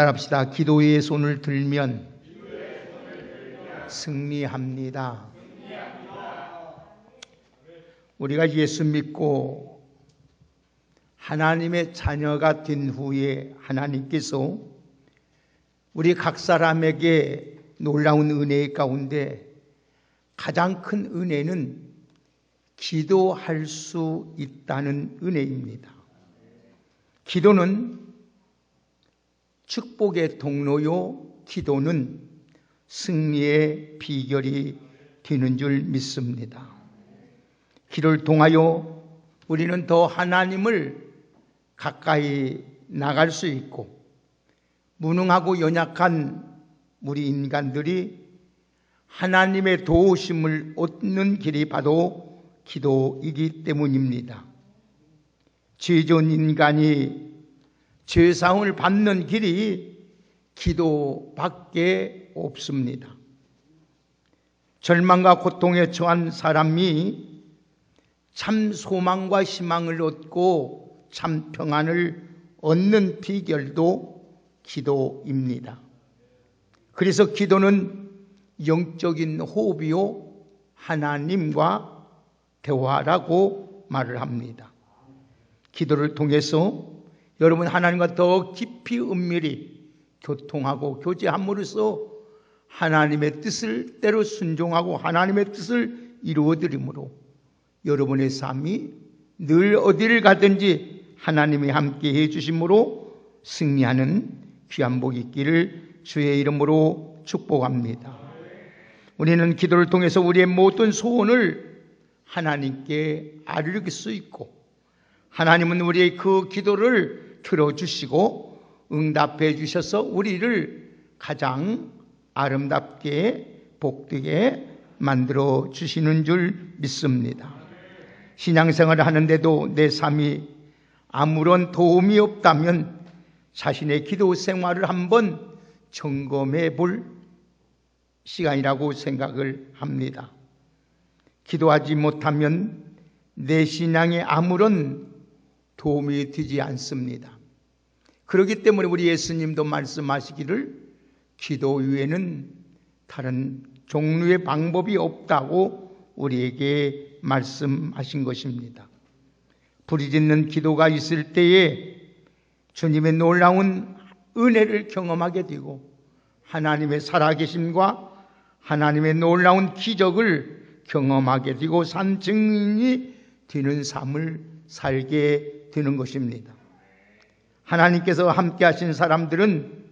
따라합시다. 기도의 손을 들면 승리합니다. 우리가 예수 믿고 하나님의 자녀가 된 후에 하나님께서 우리 각 사람에게 놀라운 은혜 가운데 가장 큰 은혜는 기도할 수 있다는 은혜입니다. 기도는 축복의 통로요, 기도는 승리의 비결이 되는 줄 믿습니다. 기도를 통하여 우리는 더 하나님을 가까이 나갈 수 있고, 무능하고 연약한 우리 인간들이 하나님의 도우심을 얻는 길이 바로 기도이기 때문입니다. 죄전 인간이 죄사함을 받는 길이 기도밖에 없습니다. 절망과 고통에 처한 사람이 참 소망과 희망을 얻고 참 평안을 얻는 비결도 기도입니다. 그래서 기도는 영적인 호흡이요, 하나님과 대화라고 말을 합니다. 기도를 통해서 여러분 하나님과 더 깊이 은밀히 교통하고 교제함으로써 하나님의 뜻을 때로 순종하고 하나님의 뜻을 이루어드림으로 여러분의 삶이 늘 어디를 가든지 하나님이 함께 해주심으로 승리하는 귀한 복이 있기를 주의 이름으로 축복합니다. 우리는 기도를 통해서 우리의 모든 소원을 하나님께 아뢰길 수 있고, 하나님은 우리의 그 기도를 들어주시고 응답해 주셔서 우리를 가장 아름답게 복되게 만들어 주시는 줄 믿습니다. 신앙생활을 하는데도 내 삶이 아무런 도움이 없다면 자신의 기도 생활을 한번 점검해 볼 시간이라고 생각을 합니다. 기도하지 못하면 내 신앙에 아무런 도움이 되지 않습니다. 그렇기 때문에 우리 예수님도 말씀하시기를 기도 외에는 다른 종류의 방법이 없다고 우리에게 말씀하신 것입니다. 부르짖는 기도가 있을 때에 주님의 놀라운 은혜를 경험하게 되고 하나님의 살아계심과 하나님의 놀라운 기적을 경험하게 되고 산 증인이 되는 삶을 살게 되는 것입니다. 하나님께서 함께 하신 사람들은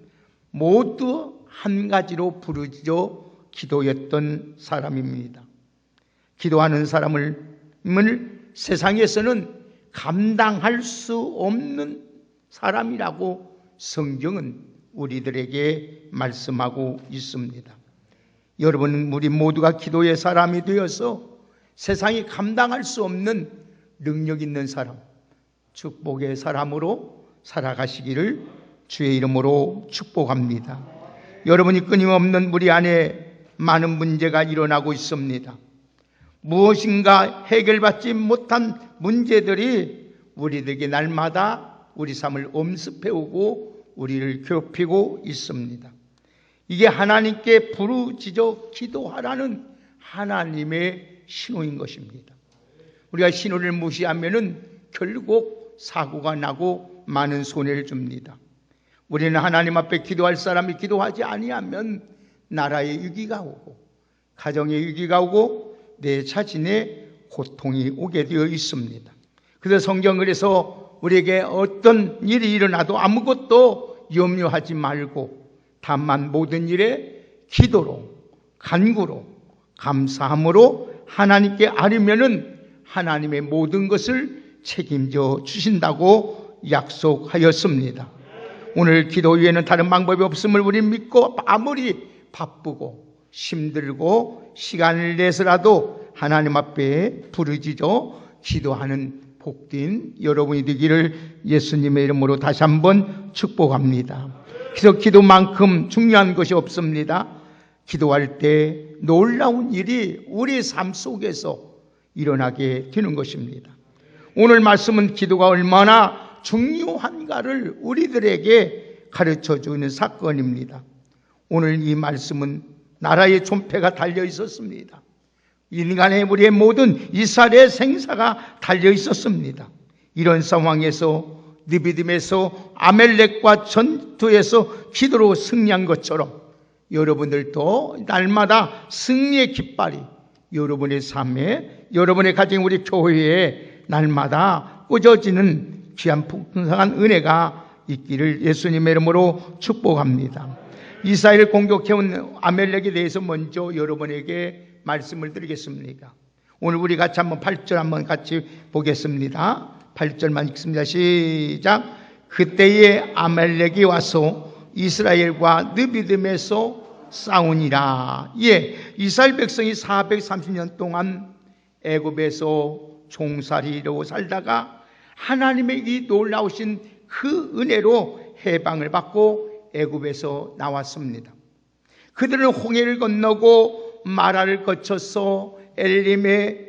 모두 한 가지로 부르짖어 기도했던 사람입니다. 기도하는 사람을 세상에서는 감당할 수 없는 사람이라고 성경은 우리들에게 말씀하고 있습니다. 여러분, 우리 모두가 기도의 사람이 되어서 세상이 감당할 수 없는 능력 있는 사람, 축복의 사람으로 살아가시기를 주의 이름으로 축복합니다. 여러분이 끊임없는 우리 안에 많은 문제가 일어나고 있습니다. 무엇인가 해결받지 못한 문제들이 우리들에게 날마다 우리 삶을 엄습해오고 우리를 괴롭히고 있습니다. 이게 하나님께 부르짖어 기도하라는 하나님의 신호인 것입니다. 우리가 신호를 무시하면은 결국 사고가 나고 많은 손해를 줍니다. 우리는 하나님 앞에 기도할 사람이 기도하지 아니하면 나라의 위기가 오고 가정의 위기가 오고 내 자신의 고통이 오게 되어 있습니다. 그래서 성경은 그래서 우리에게 어떤 일이 일어나도 아무것도 염려하지 말고 다만 모든 일에 기도로 간구로 감사함으로 하나님께 아뢰면은 하나님의 모든 것을 책임져 주신다고 약속하였습니다. 오늘 기도 외에는 다른 방법이 없음을 우리는 믿고 아무리 바쁘고 힘들고 시간을 내서라도 하나님 앞에 부르짖어 기도하는 복된 여러분이 되기를 예수님의 이름으로 다시 한번 축복합니다. 그래서 기도만큼 중요한 것이 없습니다. 기도할 때 놀라운 일이 우리 삶 속에서 일어나게 되는 것입니다. 오늘 말씀은 기도가 얼마나 중요한가를 우리들에게 가르쳐주는 사건입니다. 오늘 이 말씀은 나라의 존폐가 달려 있었습니다. 인간의 우리의 모든 이스라엘의 생사가 달려 있었습니다. 이런 상황에서 느비딤에서 아멜렉과 전투에서 기도로 승리한 것처럼 여러분들도 날마다 승리의 깃발이 여러분의 삶에, 여러분의 가정, 우리 교회에 날마다 꽂아지는 귀한 풍성한 은혜가 있기를 예수님의 이름으로 축복합니다. 이스라엘을 공격해온 아멜렉에 대해서 먼저 여러분에게 말씀을 드리겠습니다. 오늘 우리 같이 한번 8절 한번 같이 보겠습니다. 8절만 읽습니다. 시작. 그때에 아멜렉이 와서 이스라엘과 느비딤에서 싸우니라. 예, 이스라엘 백성이 430년 동안 애굽에서 종살이로 살다가 하나님의 이 놀라우신 그 은혜로 해방을 받고 애굽에서 나왔습니다. 그들은 홍해를 건너고 마라를 거쳐서 엘림에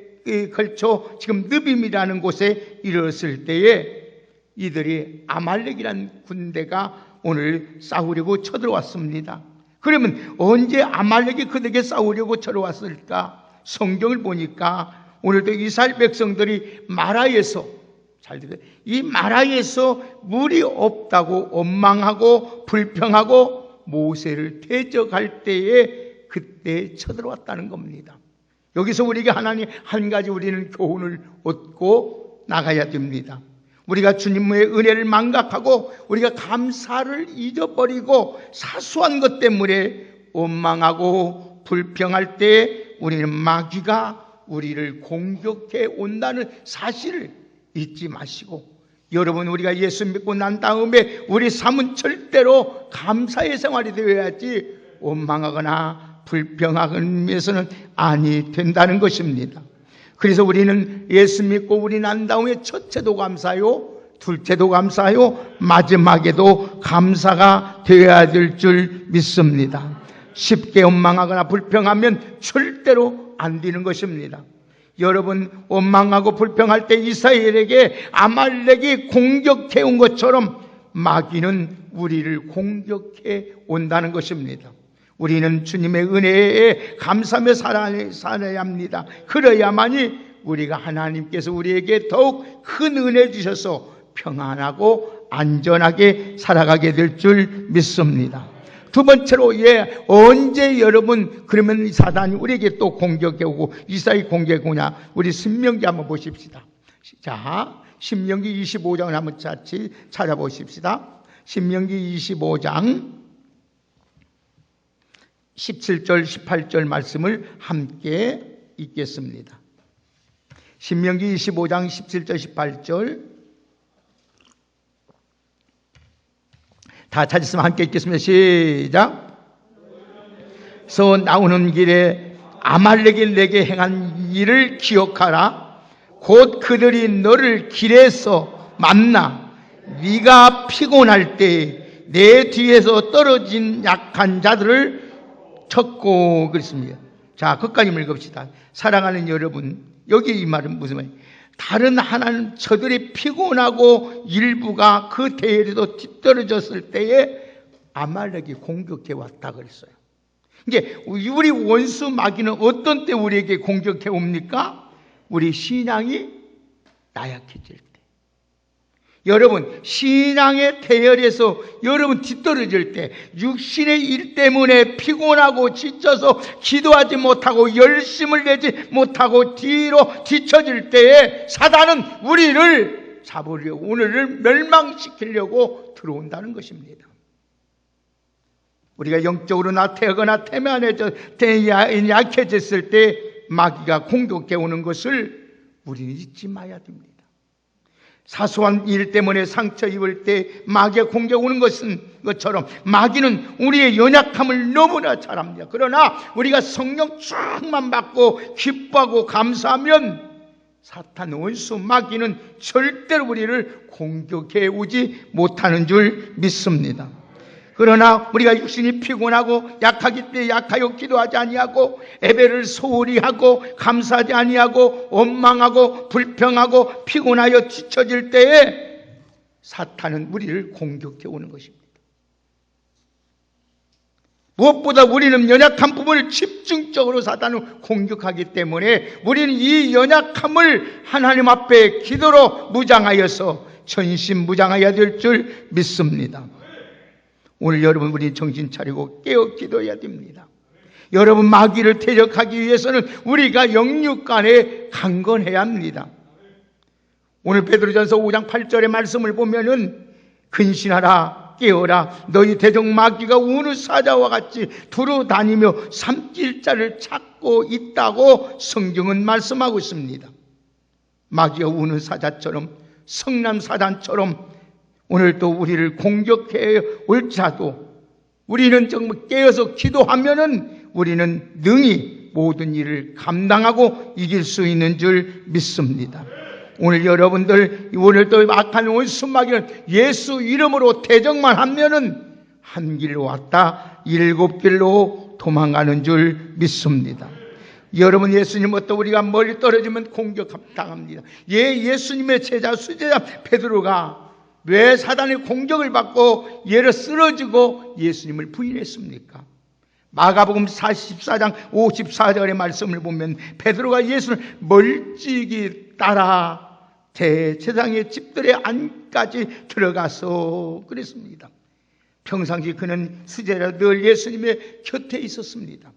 걸쳐 지금 느빔이라는 곳에 이르렀을 때에 이들이 아말렉이라는 군대가 오늘 싸우려고 쳐들어왔습니다. 그러면 언제 아말렉이 그들에게 싸우려고 쳐들어왔을까? 성경을 보니까 오늘도 이스라엘 백성들이 마라에서, 잘 들어요, 이 마라에서 물이 없다고 원망하고 불평하고 모세를 대적할 때에 그때 쳐들어왔다는 겁니다. 여기서 우리가 하나님 한 가지 우리는 교훈을 얻고 나가야 됩니다. 우리가 주님의 은혜를 망각하고 우리가 감사를 잊어버리고 사소한 것 때문에 원망하고 불평할 때 우리는 마귀가 우리를 공격해 온다는 사실을 잊지 마시고, 여러분, 우리가 예수 믿고 난 다음에 우리 삶은 절대로 감사의 생활이 되어야지 원망하거나 불평하면서는 아니 된다는 것입니다. 그래서 우리는 예수 믿고 우리 난 다음에 첫째도 감사요, 둘째도 감사요, 마지막에도 감사가 되어야 될 줄 믿습니다. 쉽게 원망하거나 불평하면 절대로 안 되는 것입니다. 여러분, 원망하고 불평할 때 이스라엘에게 아말렉이 공격해 온 것처럼 마귀는 우리를 공격해 온다는 것입니다. 우리는 주님의 은혜에 감사하며 살아야 합니다. 그래야만이 우리가 하나님께서 우리에게 더욱 큰 은혜 주셔서 평안하고 안전하게 살아가게 될 줄 믿습니다. 두 번째로, 언제 여러분 그러면 사단이 우리에게 또 공격해 오고 이스라엘이 공격해 오냐? 우리 신명기 한번 보십시다. 자, 신명기 25장을 한번 같이 찾아보십시다. 신명기 25장 17절 18절 말씀을 함께 읽겠습니다. 신명기 25장 17절 18절 다 찾았으면 함께 읽겠습니다. 시작. 서 나오는 길에 아말렉이 내게 행한 일을 기억하라. 곧 그들이 너를 길에서 만나 네가 피곤할 때 내 뒤에서 떨어진 약한 자들을 쳤고 그랬습니다. 자, 끝까지 읽읍시다. 사랑하는 여러분, 여기 이 말은 무슨 말이에요? 다른 하나님, 저들이 피곤하고 일부가 그 대열에도 뒤떨어졌을 때에 아말렉이 공격해 왔다 그랬어요. 이제 우리 원수 마귀는 어떤 때 우리에게 공격해 옵니까? 우리 신앙이 나약해질 때. 여러분, 신앙의 대열에서 여러분 뒤떨어질 때, 육신의 일 때문에 피곤하고 지쳐서 기도하지 못하고 열심을 내지 못하고 뒤로 뒤처질 때에 사단은 우리를 잡으려고, 오늘을 멸망시키려고 들어온다는 것입니다. 우리가 영적으로 나태하거나 태면해져 약해졌을 때 마귀가 공격해 오는 것을 우리는 잊지 마야 됩니다. 사소한 일 때문에 상처 입을 때 마귀가 공격 오는 것처럼 마귀는 우리의 연약함을 너무나 잘 압니다. 그러나 우리가 성령 충만 받고 기뻐하고 감사하면 사탄 원수 마귀는 절대로 우리를 공격해 오지 못하는 줄 믿습니다. 그러나 우리가 육신이 피곤하고 약하기 때문에 약하여 기도하지 아니하고 예배를 소홀히 하고 감사하지 아니하고 원망하고 불평하고 피곤하여 지쳐질 때에 사탄은 우리를 공격해 오는 것입니다. 무엇보다 우리는 연약한 부분을 집중적으로 사단을 공격하기 때문에 우리는 이 연약함을 하나님 앞에 기도로 무장하여서 전신무장해야 될 줄 믿습니다. 오늘 여러분, 우리 정신 차리고 깨어 기도해야 됩니다. 여러분, 마귀를 대적하기 위해서는 우리가 영육간에 강건해야 합니다. 오늘 베드로전서 5장 8절의 말씀을 보면은 근신하라, 깨어라, 너희 대적 마귀가 우는 사자와 같이 두루 다니며 삼킬 자를 찾고 있다고 성경은 말씀하고 있습니다. 마귀가 우는 사자처럼, 성남 사단처럼 오늘도 우리를 공격해 올지라도 우리는 정말 깨어서 기도하면은 우리는 능히 모든 일을 감당하고 이길 수 있는 줄 믿습니다. 오늘 여러분들, 오늘도 악한 원수 마귀는 예수 이름으로 대적만 하면은 한 길로 왔다 7길로 도망가는 줄 믿습니다. 여러분, 예수님부터 우리가 멀리 떨어지면 공격당합니다. 예수님의 제자 수제자 베드로가 왜 사단의 공격을 받고 예를 쓰러지고 예수님을 부인했습니까? 마가복음 44장 54절의 말씀을 보면 베드로가 예수를 멀찍이 따라 대제사장의 집들의 안까지 들어가서 그랬습니다. 평상시 그는 수제자 늘 예수님의 곁에 있었습니다.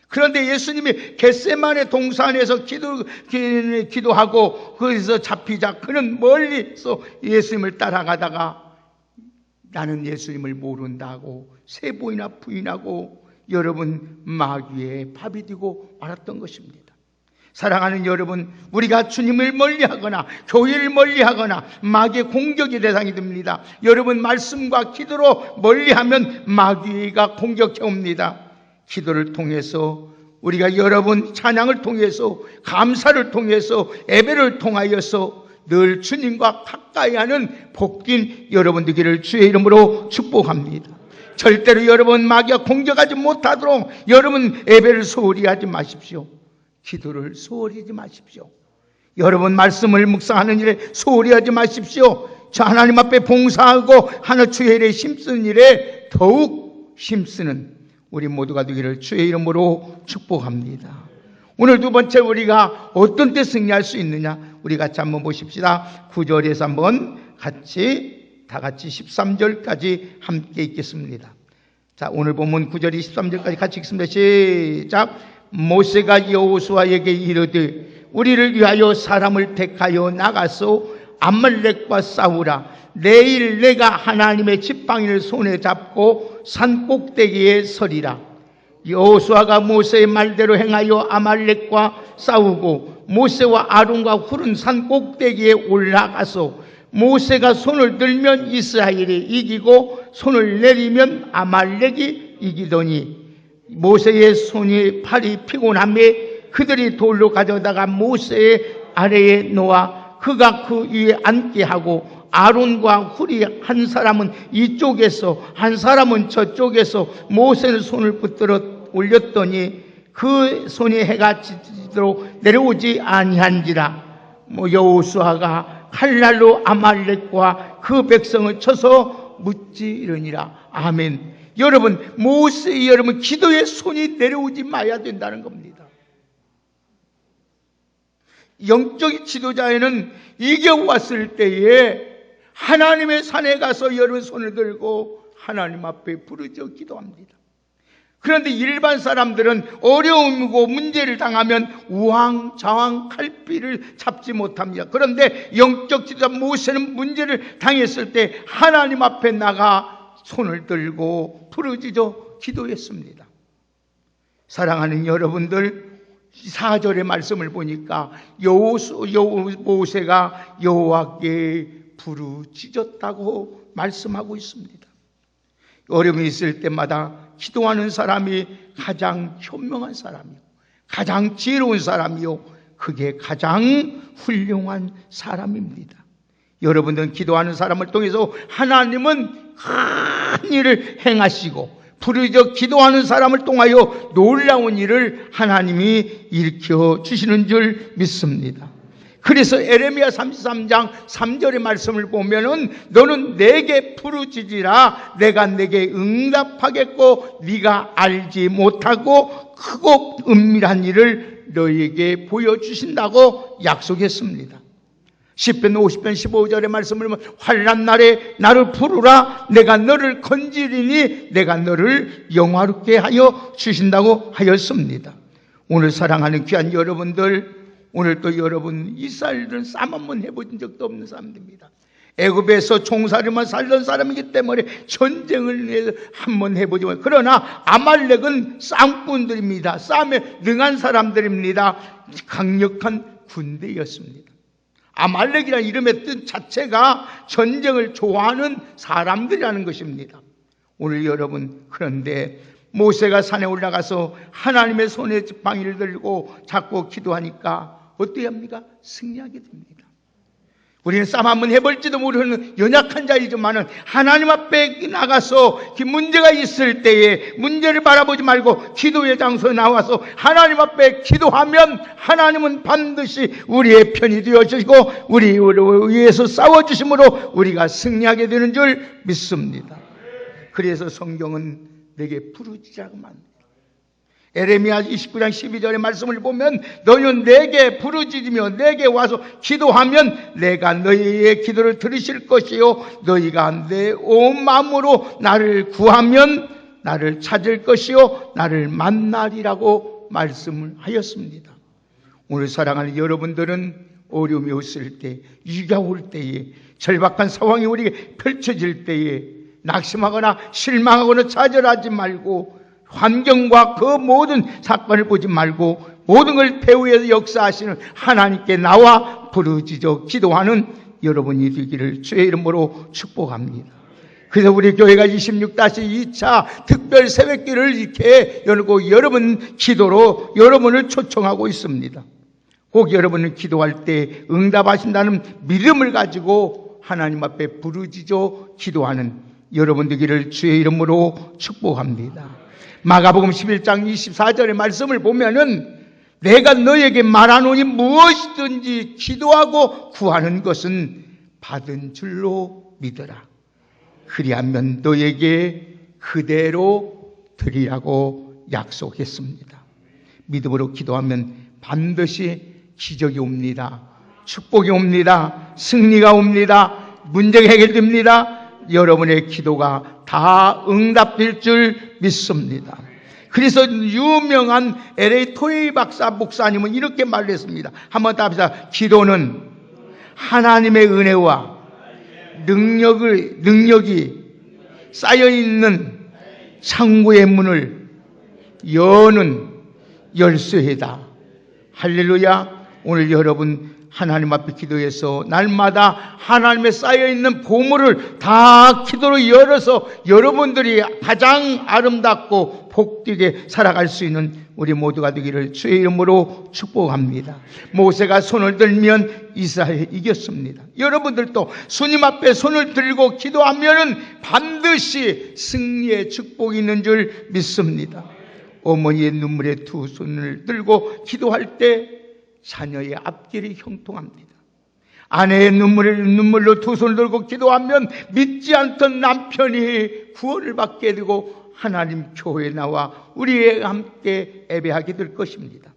그런데 예수님이 겟세마네 동산에서 기도하고 거기서 잡히자 그는 멀리서 예수님을 따라가다가 나는 예수님을 모른다고 세 번이나 부인하고 여러분, 마귀의 밥이 되고 말았던 것입니다. 사랑하는 여러분, 우리가 주님을 멀리하거나 교회를 멀리하거나 마귀의 공격의 대상이 됩니다. 여러분, 말씀과 기도로 멀리하면 마귀가 공격해 옵니다. 기도를 통해서 우리가 여러분 찬양을 통해서 감사를 통해서 예배를 통하여서 늘 주님과 가까이 하는 복된 여러분 되기를 주의 이름으로 축복합니다. 절대로 여러분 마귀가 공격하지 못하도록 여러분 예배를 소홀히 하지 마십시오. 기도를 소홀히 하지 마십시오. 여러분 말씀을 묵상하는 일에 소홀히 하지 마십시오. 저 하나님 앞에 봉사하고 하늘 주의 일에 힘쓰는 일에 더욱 힘쓰는 우리 모두가 되기를 주의 이름으로 축복합니다. 오늘 두 번째, 우리가 어떤 때 승리할 수 있느냐, 우리 같이 한번 보십시다. 9절에서 한번 다 같이 13절까지 함께 읽겠습니다. 자, 오늘 본문 9절 13절까지 같이 읽습니다. 시작. 모세가 여호수아에게 이르되 우리를 위하여 사람을 택하여 나가서 아말렉과 싸우라. 내일 내가 하나님의 지팡이를 손에 잡고 산 꼭대기에 서리라. 여호수아가 모세의 말대로 행하여 아말렉과 싸우고 모세와 아론과 훌은 산 꼭대기에 올라가서 모세가 손을 들면 이스라엘이 이기고 손을 내리면 아말렉이 이기더니 모세의 손이 팔이 피곤함에 그들이 돌로 가져다가 모세의 아래에 놓아 그가 그 위에 앉게 하고 아론과 훌이 한 사람은 이쪽에서 한 사람은 저쪽에서 모세는 손을 붙들어 올렸더니 그 손이 해가 지도록 내려오지 아니한지라. 여호수아가 칼날로 아말렉과 그 백성을 쳐서 무찌르니라. 아멘. 여러분, 여러분 기도의 손이 내려오지 마야 된다는 겁니다. 영적 지도자에는 이겨왔을 때에 하나님의 산에 가서 여러분 손을 들고 하나님 앞에 부르짖어 기도합니다. 그런데 일반 사람들은 어려움이고 문제를 당하면 우왕좌왕 칼비를 잡지 못합니다. 그런데 영적 지도자 모세는 문제를 당했을 때 하나님 앞에 나가 손을 들고 부르짖어 기도했습니다. 사랑하는 여러분들, 4절의 말씀을 보니까 모세가 여호와께 부르짖었다고 말씀하고 있습니다. 어려움이 있을 때마다 기도하는 사람이 가장 현명한 사람이요, 가장 지혜로운 사람이요, 그게 가장 훌륭한 사람입니다. 여러분들은 기도하는 사람을 통해서 하나님은 큰 일을 행하시고 부르짖어 기도하는 사람을 통하여 놀라운 일을 하나님이 일으켜 주시는 줄 믿습니다. 그래서 에레미야 33장 3절의 말씀을 보면은 너는 내게 부르짖으라 내가 내게 응답하겠고 네가 알지 못하고 크고 은밀한 일을 너에게 보여주신다고 약속했습니다. 시편 50편 15절의 말씀을 보면 환난 날에 나를 부르라 내가 너를 건지리니 내가 너를 영화롭게 하여 주신다고 하였습니다. 오늘 사랑하는 귀한 여러분들, 오늘 또 여러분 이스라엘들은 싸움 한번 해본 적도 없는 사람들입니다. 애굽에서 종살이만 살던 사람이기 때문에 전쟁을 한번 해보지 못해요. 그러나 아말렉은 싸움꾼들입니다. 싸움에 능한 사람들입니다. 강력한 군대였습니다. 아말렉이라는 이름의 뜻 자체가 전쟁을 좋아하는 사람들이라는 것입니다. 오늘 여러분, 그런데 모세가 산에 올라가서 하나님의 손에 지팡이를 들고 잡고 기도하니까 어떻게 합니까? 승리하게 됩니다. 우리는 싸움 한번 해볼지도 모르는 연약한 자이지만은 하나님 앞에 나가서 문제가 있을 때에 문제를 바라보지 말고 기도의 장소에 나와서 하나님 앞에 기도하면 하나님은 반드시 우리의 편이 되어주시고 우리를 위해서 싸워주심으로 우리가 승리하게 되는 줄 믿습니다. 그래서 성경은 내게 부르짖으라고 말합니다. 에레미야 29장 12절의 말씀을 보면 너희는 내게 부르짖으며 내게 와서 기도하면 내가 너희의 기도를 들으실 것이요 너희가 내 온 마음으로 나를 구하면 나를 찾을 것이요 나를 만나리라고 말씀을 하였습니다. 오늘 사랑하는 여러분들은 어려움이 왔을 때, 위기가 올 때에, 절박한 상황이 우리에게 펼쳐질 때에 낙심하거나 실망하거나 좌절하지 말고 환경과 그 모든 사건을 보지 말고 모든 걸 배후에서 역사하시는 하나님께 나와 부르짖어 기도하는 여러분이 되기를 주의 이름으로 축복합니다. 그래서 우리 교회가 26-2차 특별 새벽기를 이렇게 열고 여러분 기도로 여러분을 초청하고 있습니다. 꼭 여러분을 기도할 때 응답하신다는 믿음을 가지고 하나님 앞에 부르짖어 기도하는 여러분 되기를 주의 이름으로 축복합니다. 마가복음 11장 24절의 말씀을 보면은 내가 너에게 말하노니 무엇이든지 기도하고 구하는 것은 받은 줄로 믿어라. 그리하면 너에게 그대로 드리라고 약속했습니다. 믿음으로 기도하면 반드시 기적이 옵니다. 축복이 옵니다. 승리가 옵니다. 문제가 해결됩니다. 여러분의 기도가 다 응답될 줄 믿습니다. 그래서 유명한 LA 토이 박사 목사님은 이렇게 말했습니다. 한번 답합시다. 기도는 하나님의 은혜와 능력이 쌓여있는 창고의 문을 여는 열쇠이다. 할렐루야. 오늘 여러분 하나님 앞에 기도해서 날마다 하나님의 쌓여있는 보물을 다 기도로 열어서 여러분들이 가장 아름답고 복되게 살아갈 수 있는 우리 모두가 되기를 주의 이름으로 축복합니다. 모세가 손을 들면 이스라엘이 이겼습니다. 여러분들도 주님 앞에 손을 들고 기도하면 반드시 승리의 축복이 있는 줄 믿습니다. 어머니의 눈물에 두 손을 들고 기도할 때 자녀의 앞길이 형통합니다. 아내의 눈물로 두 손을 들고 기도하면 믿지 않던 남편이 구원을 받게 되고 하나님 교회에 나와 우리와 함께 예배하게 될 것입니다.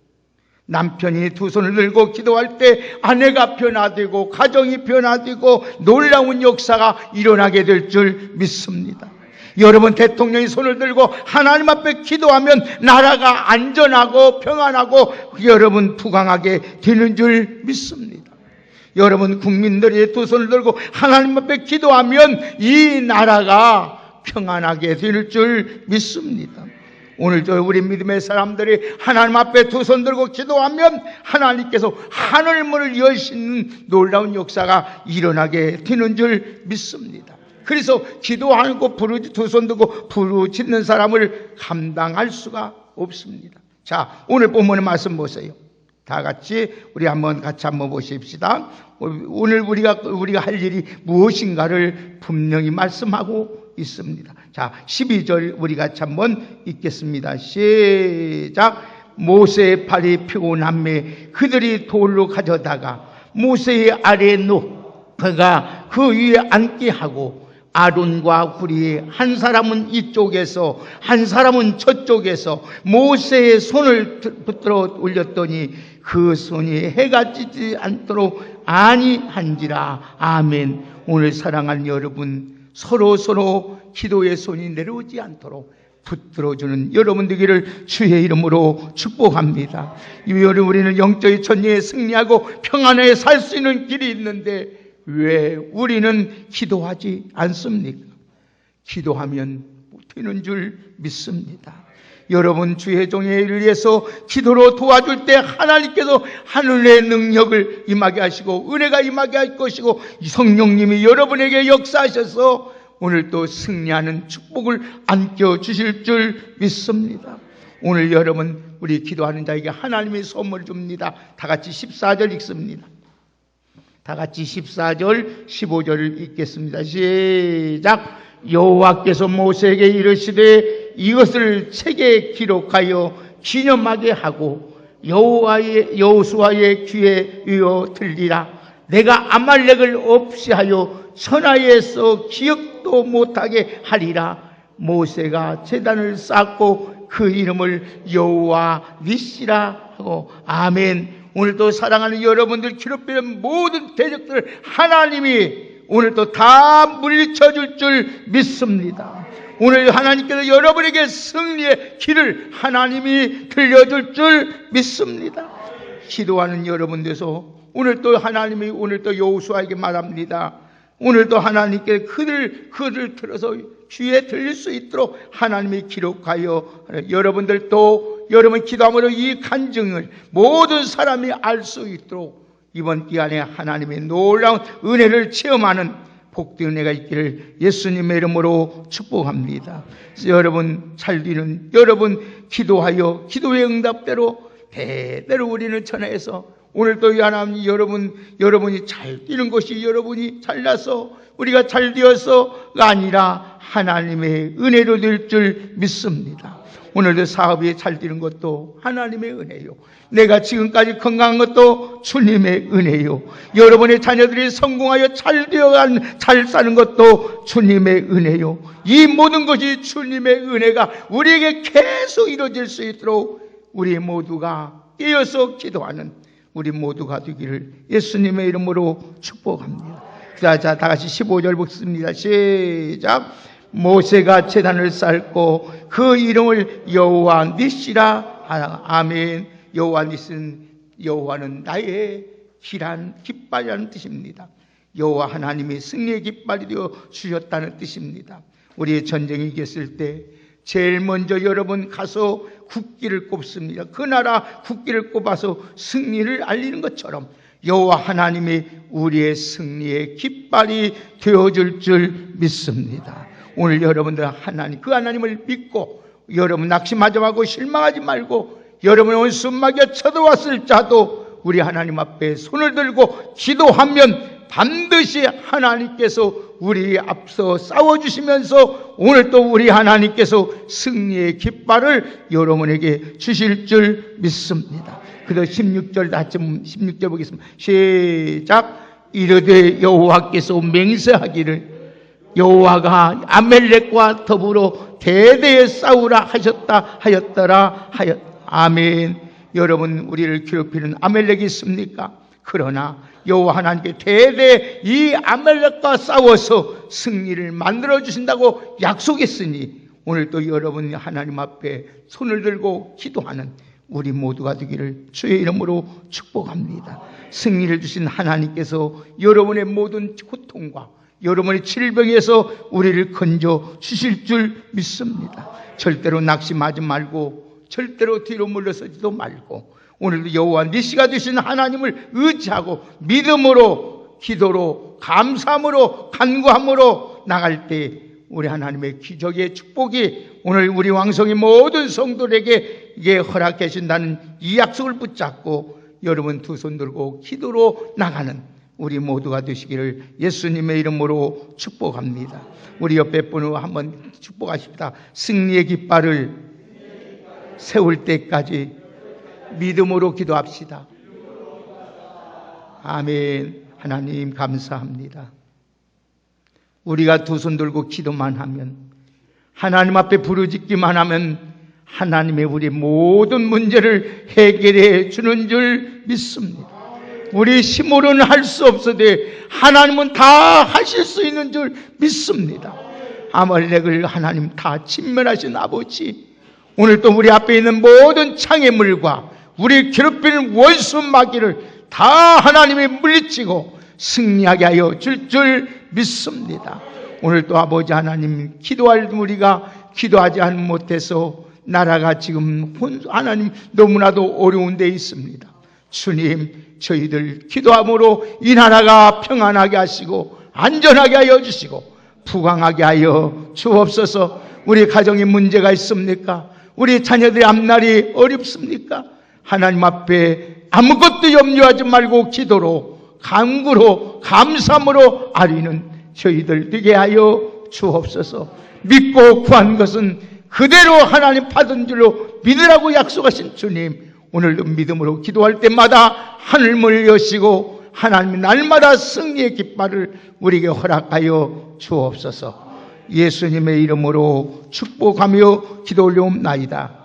남편이 두 손을 들고 기도할 때 아내가 변화되고 가정이 변화되고 놀라운 역사가 일어나게 될 줄 믿습니다. 여러분 대통령이 손을 들고 하나님 앞에 기도하면 나라가 안전하고 평안하고 여러분 부강하게 되는 줄 믿습니다. 여러분 국민들이 두 손을 들고 하나님 앞에 기도하면 이 나라가 평안하게 될 줄 믿습니다. 오늘도 우리 믿음의 사람들이 하나님 앞에 두 손 들고 기도하면 하나님께서 하늘문을 여시는 놀라운 역사가 일어나게 되는 줄 믿습니다. 그래서 기도하고 두 손 들고 부르짖는 사람을 감당할 수가 없습니다. 자, 오늘 본문의 말씀 보세요. 다 같이 우리 같이 한번 보십시다. 오늘 우리가 할 일이 무엇인가를 분명히 말씀하고 있습니다. 자, 12절 우리 같이 한번 읽겠습니다. 시작. 모세의 팔이 피곤함에 그들이 돌로 가져다가 모세의 아래에 그가 그 위에 앉게 하고 아론과 후리에 한 사람은 이쪽에서 한 사람은 저쪽에서 모세의 손을 붙들어 올렸더니 그 손이 해가 지지 않도록 안위한지라. 아멘. 오늘 사랑하는 여러분, 서로 기도의 손이 내려오지 않도록 붙들어주는 여러분 되기를 주의 이름으로 축복합니다. 여러분, 우리는 영적인 전쟁에 승리하고 평안에 살 수 있는 길이 있는데 왜 우리는 기도하지 않습니까? 기도하면 되는 줄 믿습니다. 여러분, 주의 종의 일을 위해서 기도로 도와줄 때 하나님께서 하늘의 능력을 임하게 하시고 은혜가 임하게 할 것이고 성령님이 여러분에게 역사하셔서 오늘 또 승리하는 축복을 안겨주실 줄 믿습니다. 오늘 여러분, 우리 기도하는 자에게 하나님이 선물을 줍니다. 다 같이 14절 읽습니다. 다 같이 14절 15절을 읽겠습니다. 시작. 여호와께서 모세에게 이르시되 이것을 책에 기록하여 기념하게 하고 여호수아의 귀에 이어 들리라. 내가 아말렉을 없이 하여 천하에서 기억도 못하게 하리라. 모세가 제단을 쌓고 그 이름을 여호와 니시라 하고. 아멘. 오늘도 사랑하는 여러분들, 괴롭히는 모든 대적들을 하나님이 오늘도 다 물리쳐줄 줄 믿습니다. 오늘 하나님께서 여러분에게 승리의 길을 하나님이 들려줄 줄 믿습니다. 기도하는 여러분께서 오늘도 하나님이 오늘도 여호수아에게 말합니다. 오늘도 하나님께 그들 들어서 귀에 들릴 수 있도록 하나님이 기록하여 여러분들도 여러분 기도함으로 이 간증을 모든 사람이 알 수 있도록 이번 기간에 하나님의 놀라운 은혜를 체험하는 복된 은혜가 있기를 예수님의 이름으로 축복합니다. 여러분 살리는 여러분 기도하여 기도의 응답대로 대대로 우리는 전하여서 오늘도 하나님 여러분이 잘 뛰는 것이 여러분이 잘나서 우리가 잘 되어서가 아니라 하나님의 은혜로 될 줄 믿습니다. 오늘도 사업이 잘 되는 것도 하나님의 은혜요. 내가 지금까지 건강한 것도 주님의 은혜요. 여러분의 자녀들이 성공하여 잘 사는 것도 주님의 은혜요. 이 모든 것이 주님의 은혜가 우리에게 계속 이루어질 수 있도록 우리 모두가 깨어서 기도하는 우리 모두가 되기를 예수님의 이름으로 축복합니다. 자, 다 같이 15절 읽습니다. 시작. 모세가 제단을 쌓고 그 이름을 여호와 니시라. 아멘. 여호와 니시는 여호와는 나의 깃발이라는 뜻입니다. 여호와 하나님이 승리의 깃발이 되어 주셨다는 뜻입니다. 우리의 전쟁이 이겼을 때 제일 먼저 여러분 가서 국기를 꼽습니다. 그 나라 국기를 꼽아서 승리를 알리는 것처럼 여호와 하나님이 우리의 승리의 깃발이 되어줄 줄 믿습니다. 오늘 여러분들 그 하나님을 믿고 여러분 낙심하지 말고 실망하지 말고 여러분의 온순하게 쳐들어왔을지라도 우리 하나님 앞에 손을 들고 기도하면 반드시 하나님께서 우리 앞서 싸워주시면서 오늘 또 우리 하나님께서 승리의 깃발을 여러분에게 주실 줄 믿습니다. 그래서 16절 보겠습니다. 시작. 이르되 여호와께서 맹세하기를 여호와가 아멜렉과 더불어 대대에 싸우라 하였더라. 아멘. 여러분, 우리를 괴롭히는 아멜렉이 있습니까? 그러나 여호와 하나님께 대대 이 아멜렉과 싸워서 승리를 만들어 주신다고 약속했으니 오늘도 여러분 하나님 앞에 손을 들고 기도하는 우리 모두가 되기를 주의 이름으로 축복합니다. 승리를 주신 하나님께서 여러분의 모든 고통과 여러분의 질병에서 우리를 건져 주실 줄 믿습니다. 절대로 낙심하지 말고 절대로 뒤로 물러서지도 말고 오늘도 여호와 니시가 되신 하나님을 의지하고 믿음으로 기도로 감사함으로 간구함으로 나갈 때 우리 하나님의 기적의 축복이 오늘 우리 왕성의 모든 성도들에게 허락해 주신다는 이 약속을 붙잡고 여러분 두 손 들고 기도로 나가는 우리 모두가 되시기를 예수님의 이름으로 축복합니다. 우리 옆에 분으로 한번 축복하십시다. 승리의 깃발을 세울 때까지 믿음으로 기도합시다. 아멘. 하나님 감사합니다. 우리가 두 손 들고 기도만 하면, 하나님 앞에 부르짖기만 하면 하나님의 우리 모든 문제를 해결해 주는 줄 믿습니다. 우리 힘으로는 할 수 없으되 하나님은 다 하실 수 있는 줄 믿습니다. 아말렉을 하나님 다 진멸하신 아버지, 오늘 또 우리 앞에 있는 모든 장애물과 우리 괴롭히는 원수 마귀를 다 하나님이 물리치고 승리하게 하여 줄 믿습니다. 오늘 또 아버지 하나님, 기도할 우리가 기도하지 못해서 나라가 지금 하나님 너무나도 어려운 데 있습니다. 주님, 저희들 기도함으로 이 나라가 평안하게 하시고 안전하게 하여 주시고 부강하게 하여 주옵소서. 우리 가정에 문제가 있습니까? 우리 자녀들의 앞날이 어렵습니까? 하나님 앞에 아무것도 염려하지 말고 기도로, 간구로, 감사함으로 아뢰는 저희들 되게 하여 주옵소서. 믿고 구한 것은 그대로 하나님 받은 줄로 믿으라고 약속하신 주님, 오늘도 믿음으로 기도할 때마다 하늘문을 여시고 하나님이 날마다 승리의 깃발을 우리에게 허락하여 주옵소서. 예수님의 이름으로 축복하며 기도 올려옵나이다.